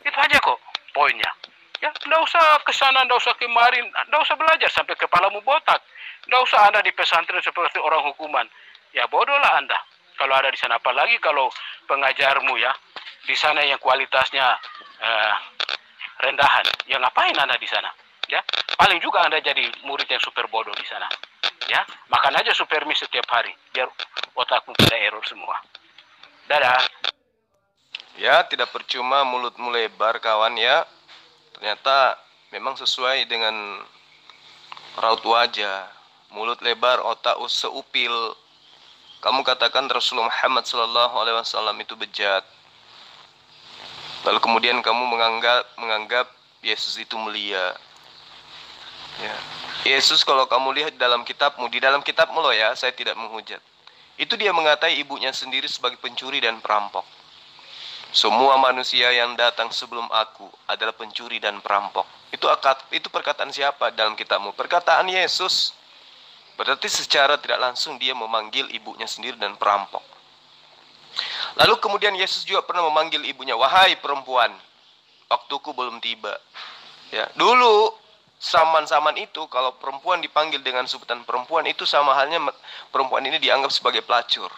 itu aja kok poinnya. Ya, tidak usah ke sana, tidak usah kemarin, tidak usah belajar sampai kepalamu botak. Tidak usah Anda di pesantren seperti orang hukuman. Ya bodohlah Anda kalau ada di sana. Apalagi kalau pengajarmu ya di sana yang kualitasnya rendahan. Ya ngapain Anda di sana? Ya, paling juga Anda jadi murid yang super bodoh di sana. Ya, makan aja super mie setiap hari biar otakmu pada error semua. Dadah. Ya, tidak percuma mulutmu lebar kawan ya. Ternyata memang sesuai dengan raut wajah. Mulut lebar, otak seupil. Kamu katakan Rasulullah Muhammad SAW itu bejat. Lalu kemudian kamu menganggap Yesus itu mulia. Ya. Yesus kalau kamu lihat dalam kitabmu, di dalam kitabmu loh ya, saya tidak menghujat. Itu dia mengatai ibunya sendiri sebagai pencuri dan perampok. Semua manusia yang datang sebelum aku adalah pencuri dan perampok. Itu perkataan siapa dalam kitabmu? Perkataan Yesus. Berarti secara tidak langsung dia memanggil ibunya sendiri dan perampok. Lalu kemudian Yesus juga pernah memanggil ibunya, wahai perempuan, waktuku belum tiba. Ya, dulu zaman-zaman itu kalau perempuan dipanggil dengan sebutan perempuan, itu sama halnya perempuan ini dianggap sebagai pelacur.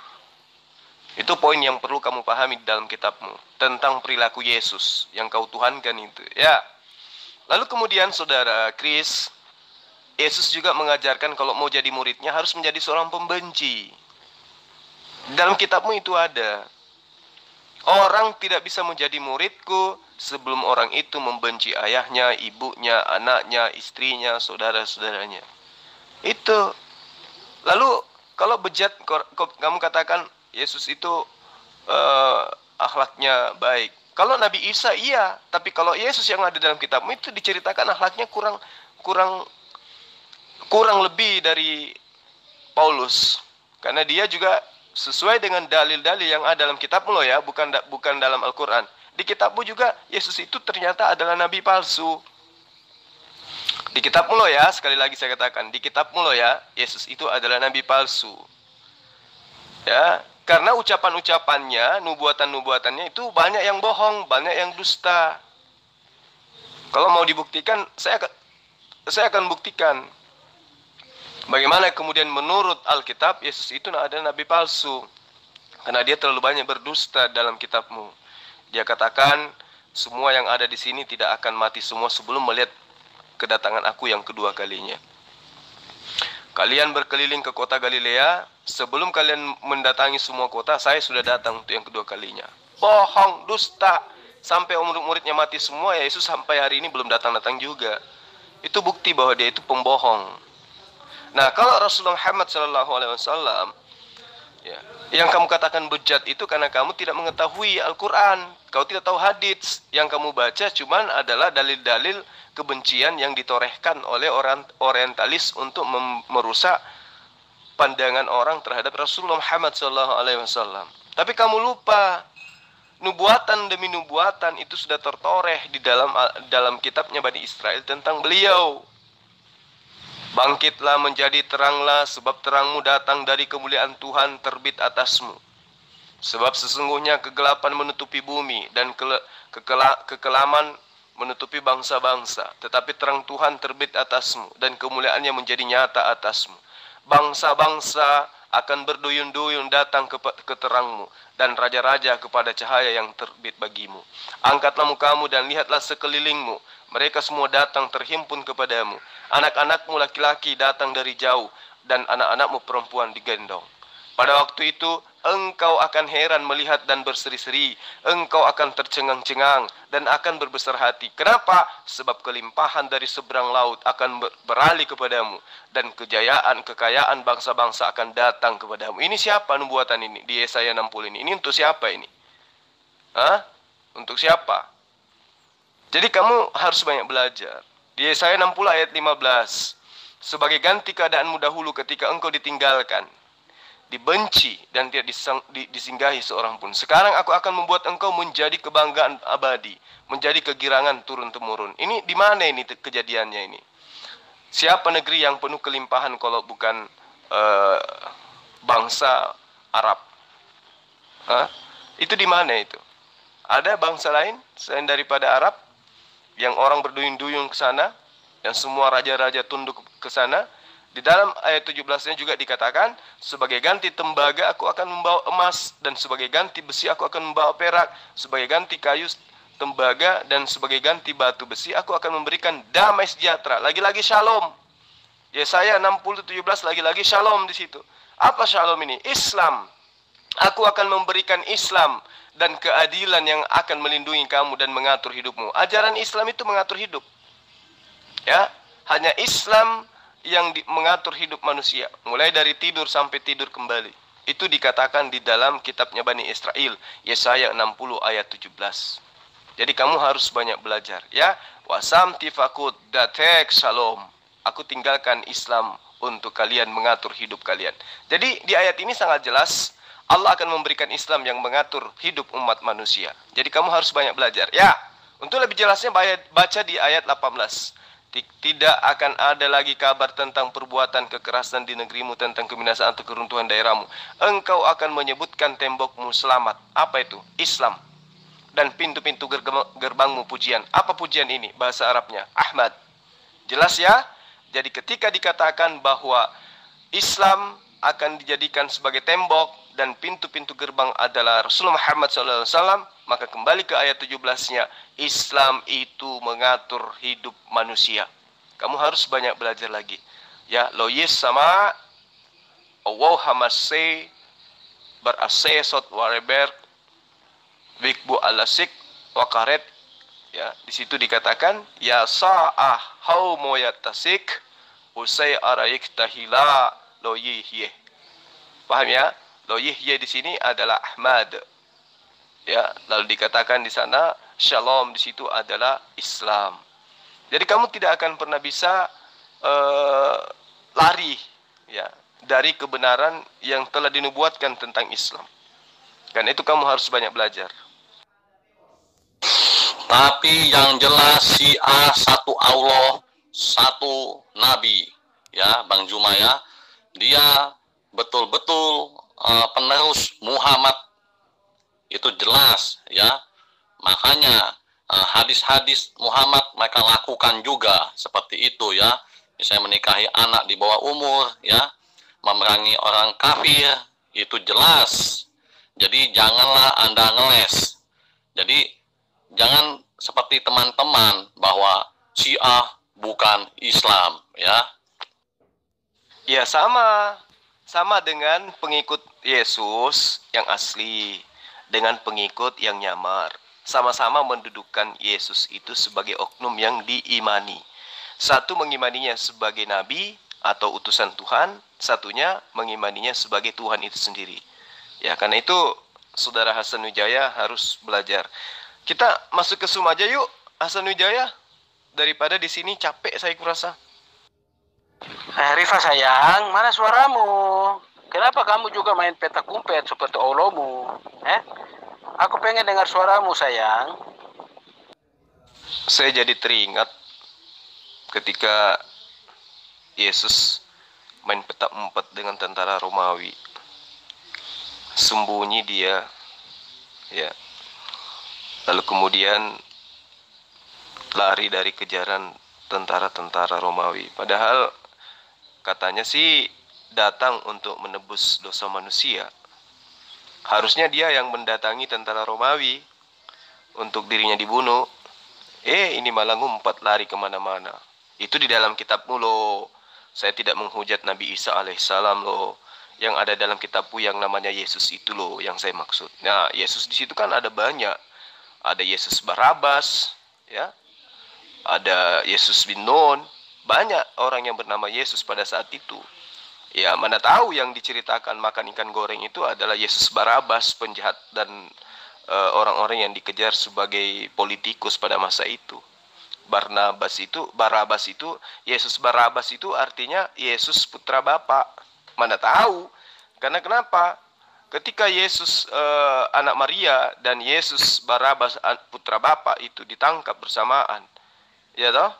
Itu poin yang perlu kamu pahami di dalam kitabmu tentang perilaku Yesus yang kau tuhankan itu. Ya. Lalu kemudian saudara Chris, Yesus juga mengajarkan kalau mau jadi muridnya harus menjadi seorang pembenci. Dalam kitabmu itu ada. Orang tidak bisa menjadi muridku sebelum orang itu membenci ayahnya, ibunya, anaknya, istrinya, saudara-saudaranya. Itu. Lalu kalau bejat kamu katakan Yesus itu akhlaknya baik. Kalau Nabi Isa iya, tapi kalau Yesus yang ada dalam kitabmu itu diceritakan akhlaknya kurang lebih dari Paulus. Karena dia juga sesuai dengan dalil-dalil yang ada dalam kitabmu loh ya, bukan dalam Al-Quran. Di kitabmu juga Yesus itu ternyata adalah nabi palsu. Di kitabmu loh ya, sekali lagi saya katakan, di kitabmu loh ya, Yesus itu adalah nabi palsu. Ya, karena ucapan-ucapannya, nubuatan-nubuatannya itu banyak yang bohong, banyak yang dusta. Kalau mau dibuktikan, saya akan buktikan. Bagaimana kemudian menurut Alkitab, Yesus itu adalah nabi palsu. Karena dia terlalu banyak berdusta dalam kitabmu. Dia katakan, semua yang ada di sini tidak akan mati semua sebelum melihat kedatangan aku yang kedua kalinya. Kalian berkeliling ke kota Galilea, sebelum kalian mendatangi semua kota, saya sudah datang untuk yang kedua kalinya. Bohong, dusta. Sampai murid-muridnya mati semua, ya Yesus sampai hari ini belum datang-datang juga. Itu bukti bahwa dia itu pembohong. Nah, kalau Rasulullah Muhammad SAW, ya, yang kamu katakan bejat itu karena kamu tidak mengetahui Al-Quran. Kau tidak tahu hadits. Yang kamu baca cuman adalah dalil-dalil kebencian yang ditorehkan oleh orang orientalis untuk merusak pandangan orang terhadap Rasulullah Muhammad SAW. Tapi kamu lupa, nubuatan demi nubuatan itu sudah tertoreh di dalam kitabnya Bani Israel tentang beliau. Bangkitlah menjadi teranglah, sebab terangmu datang dari kemuliaan Tuhan terbit atasmu. Sebab sesungguhnya kegelapan menutupi bumi dan kekelaman menutupi bangsa-bangsa. Tetapi terang Tuhan terbit atasmu dan kemuliaannya menjadi nyata atasmu. Bangsa-bangsa akan berduyun-duyun datang ke terangmu, dan raja-raja kepada cahaya yang terbit bagimu. Angkatlah mukamu dan lihatlah sekelilingmu. Mereka semua datang terhimpun kepadamu. Anak-anakmu laki-laki datang dari jauh. dan anak-anakmu perempuan digendong. Pada waktu itu engkau akan heran melihat dan berseri-seri, engkau akan tercengang-cengang dan akan berbesar hati. Kenapa? Sebab kelimpahan dari seberang laut akan beralih kepadamu, dan kejayaan, kekayaan bangsa-bangsa akan datang kepadamu. Ini siapa nubuatan ini di Yesaya 60 ini? Ini untuk siapa ini? Hah? Untuk siapa? Jadi kamu harus banyak belajar. Di Yesaya 60 ayat 15. Sebagai ganti keadaanmu dahulu ketika engkau ditinggalkan, dibenci, dan tidak disinggahi seorang pun. Sekarang aku akan membuat engkau menjadi kebanggaan abadi, menjadi kegirangan turun-temurun. Ini di mana ini kejadiannya ini? Siapa negeri yang penuh kelimpahan kalau bukan bangsa Arab? Hah? Itu di mana itu? Ada bangsa lain selain daripada Arab yang orang berduyun-duyun ke sana, dan semua raja-raja tunduk ke sana? Di dalam ayat 17-nya juga dikatakan, sebagai ganti tembaga aku akan membawa emas, dan sebagai ganti besi aku akan membawa perak, sebagai ganti kayu tembaga dan sebagai ganti batu besi aku akan memberikan damai sejahtera. Lagi-lagi shalom. Yesaya 60:17 lagi-lagi shalom di situ. Apa shalom ini? Islam. Aku akan memberikan Islam dan keadilan yang akan melindungi kamu dan mengatur hidupmu. Ajaran Islam itu mengatur hidup. Ya, hanya Islam yang mengatur hidup manusia, mulai dari tidur sampai tidur kembali. Itu dikatakan di dalam kitabnya Bani Israel, Yesaya 60 ayat 17. Jadi kamu harus banyak belajar, ya. Wasam tifakut datek shalom. Aku tinggalkan Islam untuk kalian mengatur hidup kalian. Jadi di ayat ini sangat jelas Allah akan memberikan Islam yang mengatur hidup umat manusia. Jadi kamu harus banyak belajar, ya. Untuk lebih jelasnya baca di ayat 18. Tidak akan ada lagi kabar tentang perbuatan kekerasan di negerimu, tentang kebinasaan atau keruntuhan daerahmu. Engkau akan menyebutkan tembokmu selamat. Apa itu? Islam. Dan pintu-pintu gerbangmu pujian. Apa pujian ini? Bahasa Arabnya Ahmad. Jelas ya? Jadi ketika dikatakan bahwa Islam akan dijadikan sebagai tembok dan pintu-pintu gerbang adalah Rasulullah Muhammad SAW, maka kembali ke ayat 17-nya, Islam itu mengatur hidup manusia. Kamu harus banyak belajar lagi. Ya, loyis sama Allah hamase berasesot wareber wikbu alasik wakaret. Ya, di situ dikatakan ya sa'ah haumo yatasik usai araik tahila loyihye. Paham ya? Loyihye di sini adalah Ahmad. Ya, lalu dikatakan di sana shalom di situ adalah Islam. Jadi kamu tidak akan pernah bisa lari, ya, dari kebenaran yang telah dinubuatkan tentang Islam. Karena itu kamu harus banyak belajar. Tapi yang jelas Syiah satu Allah, satu Nabi, ya Bang Juma ya. Dia betul-betul penerus Muhammad, itu jelas ya. Makanya hadis-hadis Muhammad mereka lakukan juga seperti itu ya. Misalnya menikahi anak di bawah umur ya, memerangi orang kafir, itu jelas. Jadi janganlah Anda ngeles. Jadi jangan seperti teman-teman bahwa Syiah bukan Islam ya. Ya, sama dengan pengikut Yesus yang asli dengan pengikut yang nyamar. Sama-sama mendudukkan Yesus itu sebagai oknum yang diimani. Satu mengimaninya sebagai nabi atau utusan Tuhan, satunya mengimaninya sebagai Tuhan itu sendiri. Ya, karena itu Saudara Hasan Wijaya harus belajar. Kita masuk ke Zoom aja yuk, Hasan Wijaya. Daripada di sini capek saya kurasa. Rifa sayang, mana suaramu? Kenapa kamu juga main petak umpet seperti Olomu? Aku pengen dengar suaramu sayang. Saya jadi teringat ketika Yesus main petak umpet dengan tentara Romawi. Sembunyi dia, ya. Lalu kemudian lari dari kejaran tentara-tentara Romawi. Padahal katanya sih datang untuk menebus dosa manusia. Harusnya dia yang mendatangi tentara Romawi untuk dirinya dibunuh. Ini malah ngumpat lari kemana-mana. Itu di dalam kitabmu loh. Saya tidak menghujat Nabi Isa alaihissalam loh. Yang ada dalam kitabku yang namanya Yesus itu loh yang saya maksud. Nah, Yesus di situ kan ada banyak. Ada Yesus Barabas, ya. Ada Yesus bin Nun. Banyak orang yang bernama Yesus pada saat itu. Ya, mana tahu yang diceritakan makan ikan goreng itu adalah Yesus Barabas, penjahat dan orang-orang yang dikejar sebagai politikus pada masa itu. Barabas itu, Yesus Barabas itu artinya Yesus putra Bapa. Mana tahu? Karena kenapa? Ketika Yesus anak Maria dan Yesus Barabas putra Bapa itu ditangkap bersamaan. Ya toh?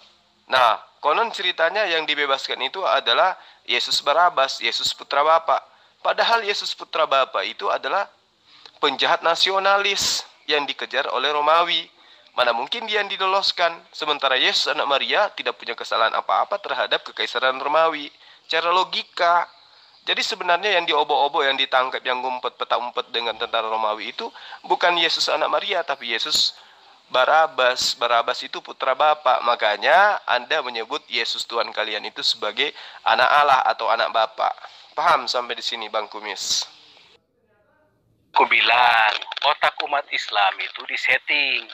Nah, konon ceritanya yang dibebaskan itu adalah Yesus Barabas, Yesus putra Bapa. Padahal Yesus putra Bapa itu adalah penjahat nasionalis yang dikejar oleh Romawi. Mana mungkin dia yang diloloskan, sementara Yesus anak Maria tidak punya kesalahan apa-apa terhadap kekaisaran Romawi. Cara logika. Jadi sebenarnya yang diobo-obo, yang ditangkap, yang ngumpet petak umpet dengan tentara Romawi itu bukan Yesus anak Maria, tapi Yesus Barabas. Barabas itu putra Bapa. Makanya Anda menyebut Yesus Tuhan kalian itu sebagai anak Allah atau anak Bapa. Paham sampai di sini, Bang Kumis? Aku bilang, otak umat Islam itu disetting.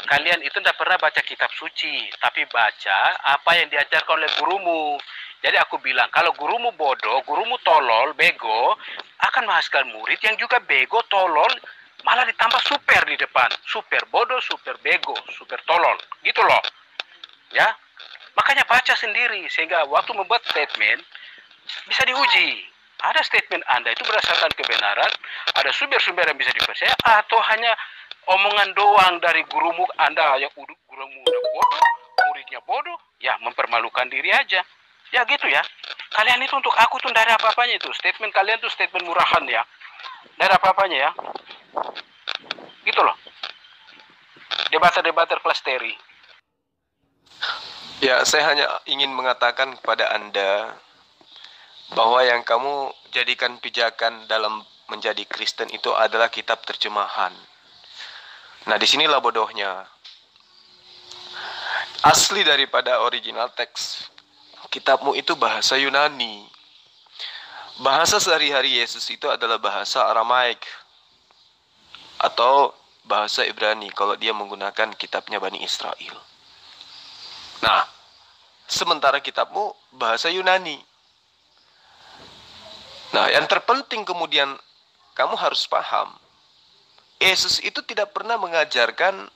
Kalian itu tidak pernah baca kitab suci, tapi baca apa yang diajarkan oleh gurumu. Jadi aku bilang, kalau gurumu bodoh, gurumu tolol, bego, akan menghasilkan murid yang juga bego, tolol, malah ditambah super di depan. Super bodoh, super bego, super tolol. Gitu loh. Ya. Makanya baca sendiri, sehingga waktu membuat statement, bisa diuji. Ada statement Anda itu berdasarkan kebenaran, ada sumber-sumber yang bisa dipercaya, atau hanya omongan doang dari gurumu Anda yang gurumu udah bodoh, muridnya bodoh, ya mempermalukan diri aja. Ya gitu ya. Kalian itu untuk aku tuh tidak ada apa-apanya itu. Statement kalian tuh statement murahan ya. Tidak ada apa-apanya ya. Gitu loh. Debater-debater klasteri. Ya, saya hanya ingin mengatakan kepada Anda bahwa yang kamu jadikan pijakan dalam menjadi Kristen itu adalah kitab terjemahan. Nah, disinilah bodohnya. Asli daripada original teks kitabmu itu bahasa Yunani. Bahasa sehari-hari Yesus itu adalah bahasa Aramaik atau bahasa Ibrani kalau dia menggunakan kitabnya Bani Israel. Nah, sementara kitabmu bahasa Yunani. Nah, yang terpenting kemudian kamu harus paham, Yesus itu tidak pernah mengajarkan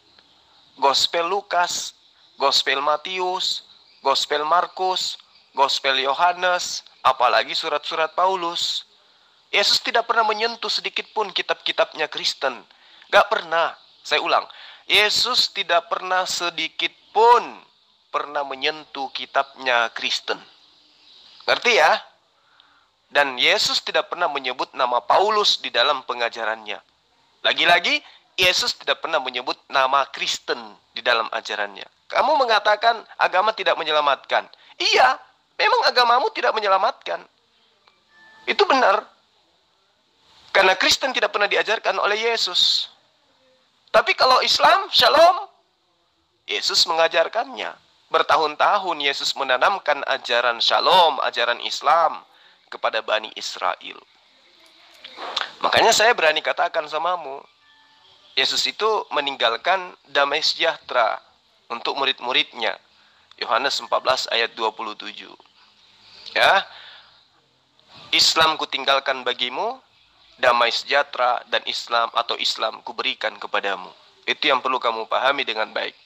Gospel Lukas, Gospel Matius, Gospel Markus, Gospel Yohanes, apalagi surat-surat Paulus. Yesus tidak pernah menyentuh sedikit pun kitab-kitabnya Kristen. Gak pernah. Saya ulang. Yesus tidak pernah sedikit pun pernah menyentuh kitabnya Kristen. Ngerti ya? Dan Yesus tidak pernah menyebut nama Paulus di dalam pengajarannya. Lagi-lagi, Yesus tidak pernah menyebut nama Kristen di dalam ajarannya. Kamu mengatakan agama tidak menyelamatkan. Iya, memang agamamu tidak menyelamatkan. Itu benar. Karena Kristen tidak pernah diajarkan oleh Yesus. Tapi kalau Islam, Shalom, Yesus mengajarkannya. Bertahun-tahun Yesus menanamkan ajaran Shalom, ajaran Islam kepada Bani Israel. Makanya saya berani katakan samamu, Yesus itu meninggalkan damai sejahtera untuk murid-muridnya. Yohanes 14 ayat 27. Ya. Islam kutinggalkan bagimu, damai sejahtera dan Islam atau Islam kuberikan kepadamu. Itu yang perlu kamu pahami dengan baik.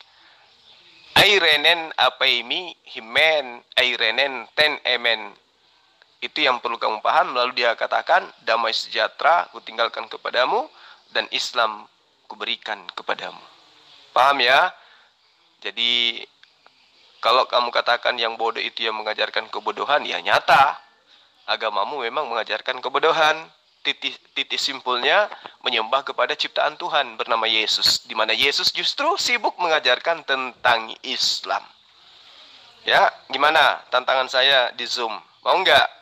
Airenen apaimi himen airenen ten emen. Itu yang perlu kamu paham. Lalu dia katakan, damai sejahtera kutinggalkan kepadamu dan Islam kuberikan kepadamu. Paham ya? Jadi kalau kamu katakan yang bodoh itu yang mengajarkan kebodohan, ya nyata agamamu memang mengajarkan kebodohan. Titik simpulnya menyembah kepada ciptaan Tuhan bernama Yesus, di mana Yesus justru sibuk mengajarkan tentang Islam. Ya, gimana tantangan saya di Zoom? Mau nggak?